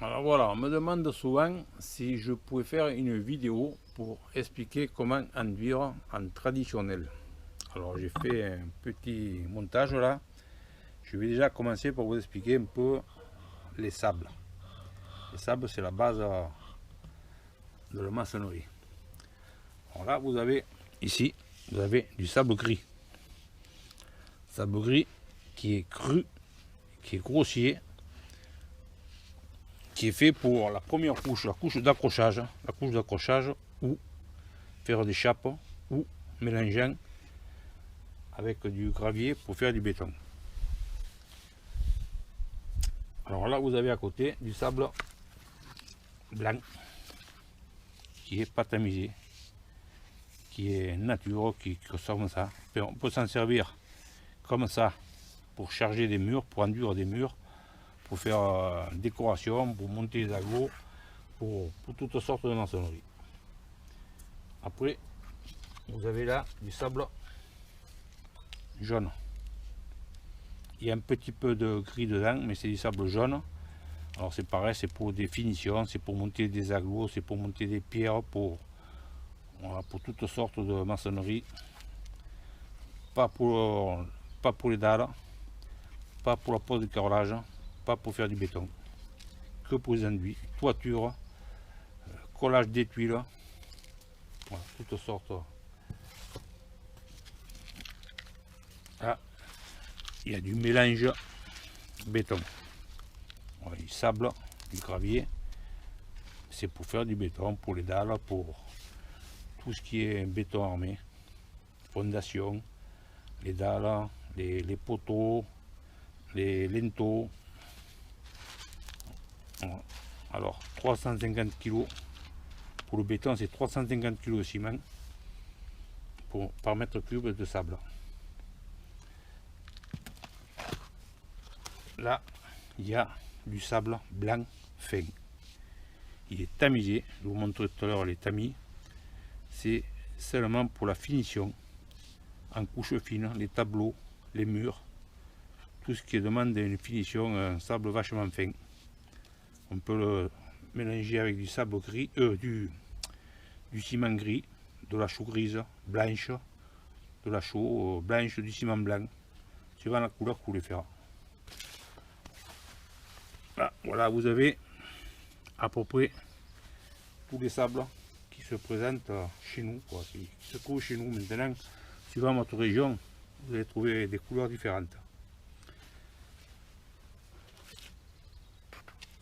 Alors voilà, on me demande souvent si je pouvais faire une vidéo pour expliquer comment enduire en traditionnel. Alors j'ai fait un petit montage là. Je vais déjà commencer pour vous expliquer un peu les sables. Les sables, c'est la base de la maçonnerie. Alors là, vous avez ici, vous avez du sable gris. Sable gris qui est cru, qui est grossier, qui est fait pour la première couche, la couche d'accrochage, ou faire des chapes, ou mélangeant avec du gravier pour faire du béton. Alors là, vous avez à côté du sable blanc qui est pas tamisé, qui est nature, qui ressemble à ça. On peut s'en servir comme ça pour charger des murs, pour enduire des murs, pour faire décoration, pour monter des agglos, pour toutes sortes de maçonnerie. Après, vous avez là du sable jaune. Il y a un petit peu de gris dedans, mais c'est du sable jaune. Alors c'est pareil, c'est pour des finitions, c'est pour monter des agglos, c'est pour monter des pierres, voilà, pour toutes sortes de maçonnerie. Pas pour les dalles, pas pour la pose de carrelage, pas pour faire du béton. Que pour les enduits, toiture, collage des tuiles, voilà, toutes sortes. Là, il y a du mélange béton. Voilà, du sable, du gravier. C'est pour faire du béton, pour les dalles, pour tout ce qui est béton armé, fondation, les dalles, les poteaux, les linteaux. Voilà. Alors 350 kg pour le béton, c'est 350 kg de ciment par mètre cube de sable. Là, il y a du sable blanc fin. Il est tamisé, je vous montrerai tout à l'heure les tamis. C'est seulement pour la finition en couche fine, les tableaux, les murs, tout ce qui demande une finition, un sable vachement fin. On peut le mélanger avec du sable gris, du ciment gris, de la chaux grise, blanche, de la chaux blanche, du ciment blanc, suivant la couleur que vous voulez faire. Là, voilà, vous avez à peu près tous les sables qui se présentent chez nous, quoi, qui se trouvent chez nous. Maintenant, suivant votre région, vous allez trouver des couleurs différentes.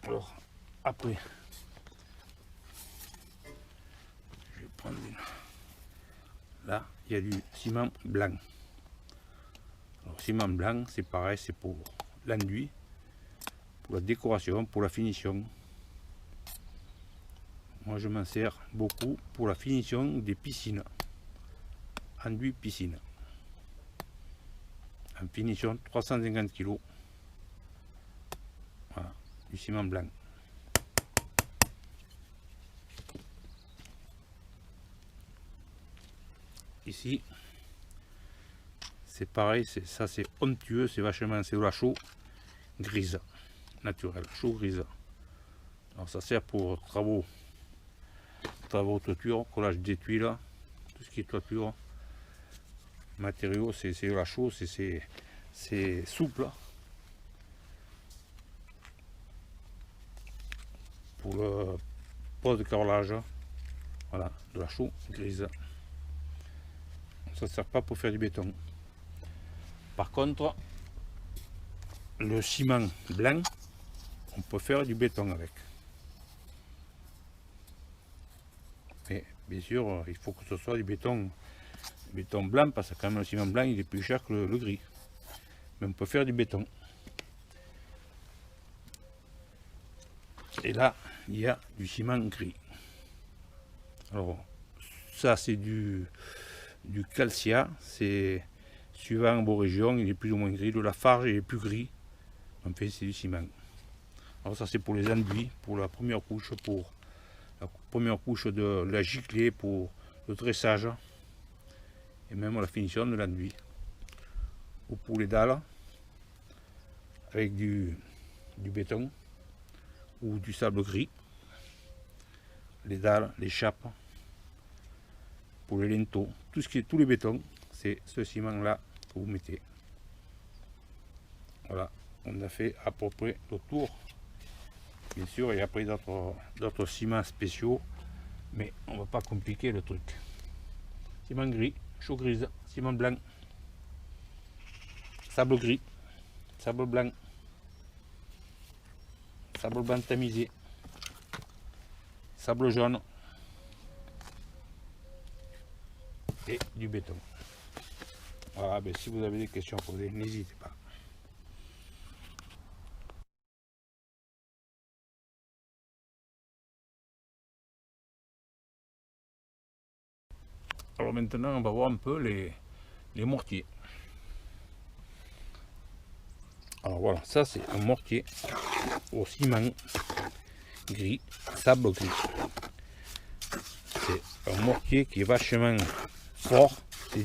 Alors, après, je vais prendre une. Là, il y a du ciment blanc. Alors, ciment blanc, c'est pareil, c'est pour l'enduit, pour la décoration, pour la finition. Moi, je m'en sers beaucoup pour la finition des piscines. Enduit piscine. En finition 350 kg. Voilà, du ciment blanc. Ici, c'est pareil, ça c'est onctueux, c'est vachement, c'est de la chaux grise, naturelle, chaux grise. Alors ça sert pour travaux toiture, collage des tuiles, tout ce qui est toiture. Matériaux, c'est de la chaux, c'est souple. Pour le pose de carrelage, voilà, de la chaux grise. Ça ne sert pas pour faire du béton. Par contre, le ciment blanc, on peut faire du béton avec. Mais bien sûr, il faut que ce soit du béton blanc, parce que quand même le ciment blanc il est plus cher que le gris. Mais on peut faire du béton. Et là, il y a du ciment gris. Alors, ça c'est du calcia, c'est suivant vos régions, il est plus ou moins gris. Le Lafarge il est plus gris. Enfin, c'est du ciment. Alors ça c'est pour les enduits, pour la première couche, de la giclée, pour le dressage et même la finition de l'enduit. Ou pour les dalles avec du béton, ou du sable gris. Les dalles, les chapes, pour les linteaux, tous les bétons, c'est ce ciment là que vous mettez. Voilà, on a fait à peu près le tour. Bien sûr, il y a après d'autres ciments spéciaux, mais on va pas compliquer le truc. Ciment gris, chaux grise, ciment blanc, sable gris, sable blanc tamisé, sable jaune et du béton. Voilà, ben, si vous avez des questions à poser, n'hésitez pas. Alors maintenant, on va voir un peu les mortiers. Alors voilà, ça c'est un mortier au ciment gris, sable gris. C'est un mortier qui est vachement fort, c'est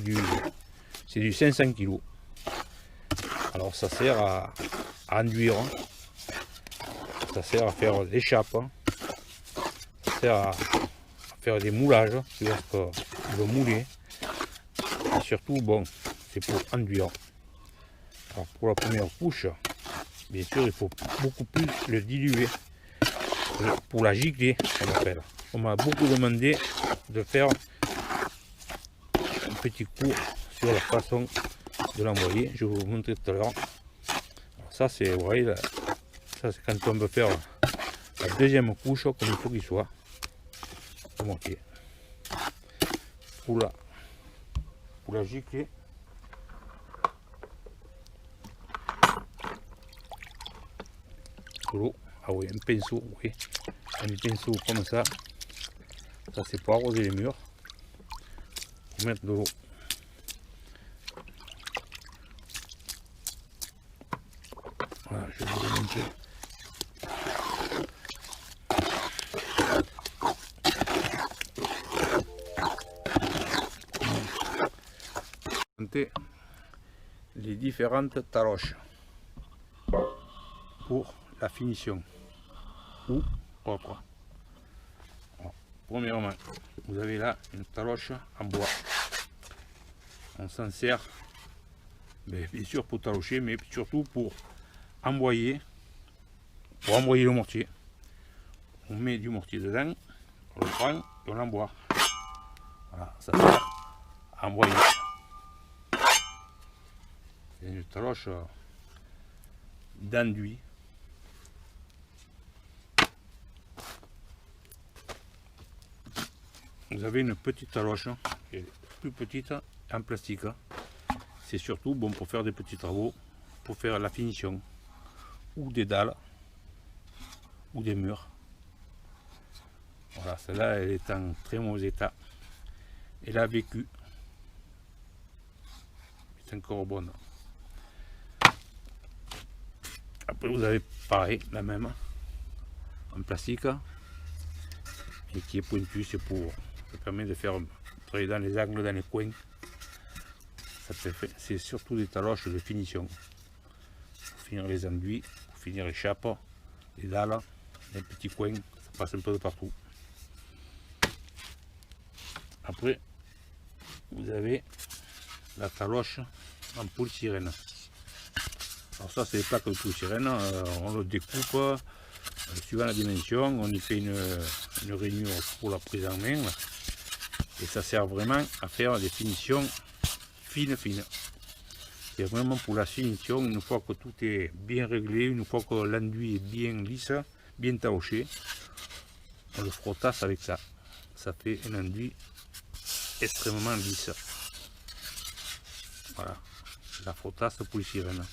du 500 kg. Alors ça sert à enduire, ça sert à faire des chapes, ça sert à faire des moulages, c'est-à-dire que le mouler. Et surtout, bon, c'est pour enduire. Alors pour la première couche, bien sûr, il faut beaucoup plus le diluer. Pour la gicler, on appelle. On m'a beaucoup demandé de faire un petit cours sur la façon de l'envoyer. Je vais vous montrer tout à l'heure. Ça c'est, vous voyez, là, ça c'est quand on veut faire la deuxième couche comme il faut qu'il soit. Le mortier. Pour la gicler. L'eau, ah oui, un pinceau, oui, un pinceau comme ça c'est pour arroser les murs, pour mettre de l'eau. Voilà, je vais vous montrer. Les différentes taloches pour la finition ou autre. Alors, premièrement, vous avez là une taloche en bois. On s'en sert bien sûr pour talocher, mais surtout pour emboyer le mortier. On met du mortier dedans, on le prend et on l'emboie. Voilà, ça sert à emboyer. C'est une taloche d'enduit. Vous avez une petite taloche, qui est plus petite, en plastique. C'est surtout bon pour faire des petits travaux, pour faire la finition, ou des dalles, ou des murs. Voilà, celle-là, elle est en très mauvais état. Elle a vécu. C'est encore bonne. Après, vous avez pareil, la même, en plastique, et qui est pointu, c'est pour, ça permet de faire travailler dans les angles, dans les coins. C'est surtout des taloches de finition. Pour finir les enduits, pour finir les chapes, les dalles, les petits coins, ça passe un peu de partout. Après, vous avez la taloche en polystyrène. Alors ça, c'est des plaques de polystyrène, on le découpe suivant la dimension, on y fait une rainure pour la prise en main, et ça sert vraiment à faire des finitions fines. C'est vraiment pour la finition, une fois que tout est bien réglé, une fois que l'enduit est bien lisse, bien taloché, on le frottasse avec ça. Ça fait un enduit extrêmement lisse. Voilà, la frottasse polystyrène.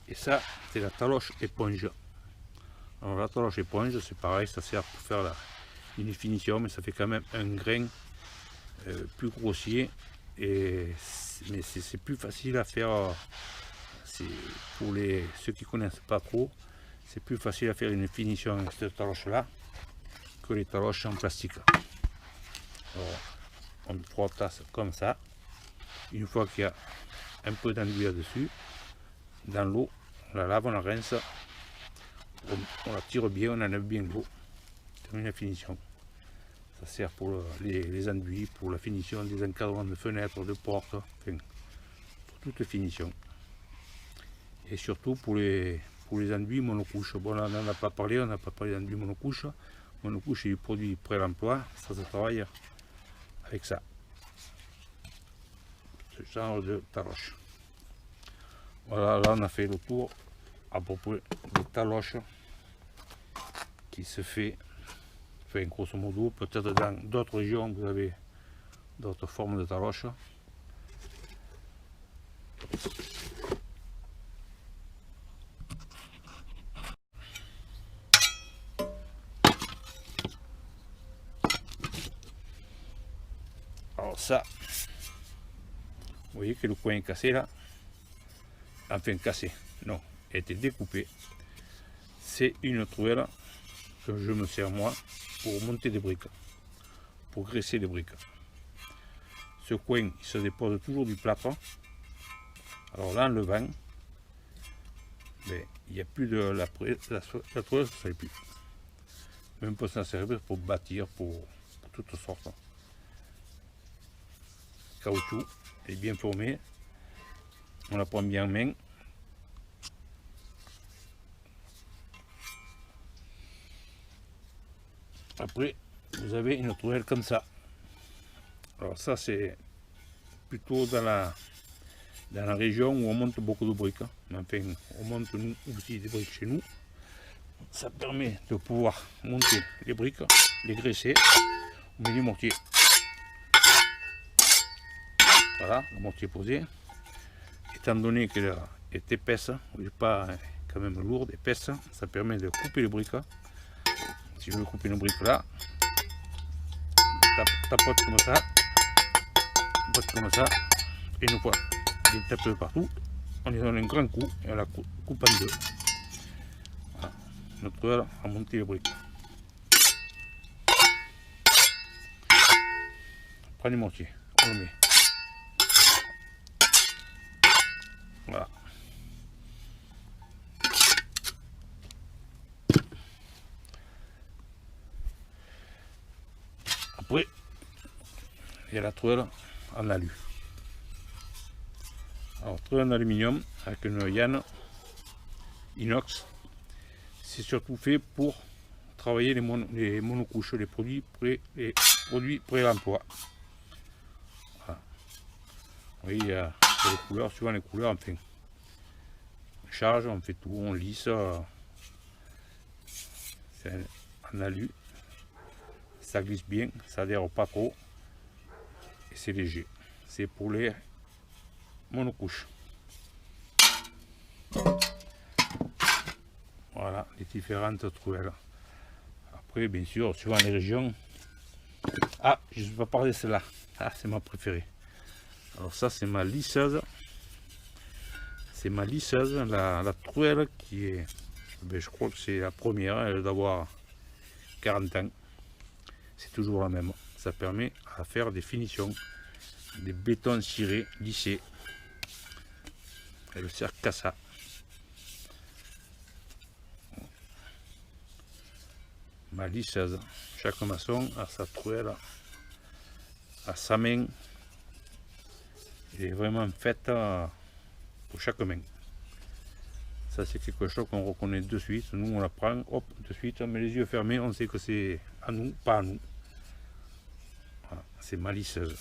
Et ça, c'est la taloche éponge. Alors la taloche éponge, c'est pareil, ça sert pour faire une finition, mais ça fait quand même un grain plus grossier. Mais c'est plus facile à faire. Pour ceux qui ne connaissent pas trop, c'est plus facile à faire une finition avec cette taloche là que les taloches en plastique. Alors, on frottasse comme ça. Une fois qu'il y a un peu d'enduit là-dessus, dans l'eau, on la lave, on la rince, on la tire bien, on enlève bien l'eau, termine la finition. Ça sert pour les enduits, pour la finition des encadrements de fenêtres, de portes, enfin, pour toute finition. Et surtout pour les enduits monocouches. Bon, là, on n'en a pas parlé, on n'a pas parlé d'enduits monocouches. Monocouche est du produit prêt à l'emploi, ça se travaille avec ça. Ce genre de taloche. Voilà, là on a fait le tour à propos de taloche qui se fait, enfin grosso modo, peut-être dans d'autres régions vous avez d'autres formes de taloche. Alors ça, vous voyez que le coin est cassé là, enfin cassé, non, il a été découpé. C'est une truelle que je me sers moi pour monter des briques, pour graisser les briques. Ce coin il se dépose toujours du plâtre. Alors là en levant, mais il n'y a plus de la truelle, ça ne sert plus. Même pour s'en servir pour bâtir, pour toutes sortes. Caoutchouc, elle est bien formée, on la prend bien en main. Après, vous avez une truelle comme ça. Alors ça, c'est plutôt dans la région où on monte beaucoup de briques. Enfin, on monte nous aussi des briques chez nous. Ça permet de pouvoir monter les briques, les graisser, on met du mortier. Voilà, le mortier posé. Étant donné qu'elle est épaisse, ou pas quand même lourde, épaisse, ça permet de couper les briques. Si je veux couper une brique là, tapote comme ça, et une fois il tape partout, on lui donne un grand coup et on la coupe en deux. Voilà. Notre truelle a monté les briques. On prend du mortier, on le met. Voilà. Après, il y a la truelle en alu. Alors, truelle en aluminium avec une yann inox. C'est surtout fait pour travailler les monocouches, les produits prêts à l'emploi. Voilà. Oui, il y a les couleurs, suivant les couleurs, enfin, on charge, on fait tout, on lisse. C'est en alu. Ça glisse bien, ça adhère pas trop et c'est léger. C'est pour les monocouches. Voilà les différentes truelles. Après, bien sûr, suivant les régions. Ah, je ne vais pas parler de celle-là. Ah, c'est ma préférée. Alors ça, c'est ma lisseuse. C'est ma lisseuse, la truelle qui est, ben, je crois que c'est la première, elle doit avoir 40 ans. C'est toujours la même. Ça permet à faire des finitions, des bétons cirés, lissés. Elle sert qu'à ça. Ma lisseuse. Chaque maçon a sa truelle, a sa main. Elle est vraiment faite pour chaque main. Ça, c'est quelque chose qu'on reconnaît de suite. Nous, on la prend, hop, de suite, on met les yeux fermés, on sait que c'est à nous, pas à nous. Voilà, c'est ma lisseuse.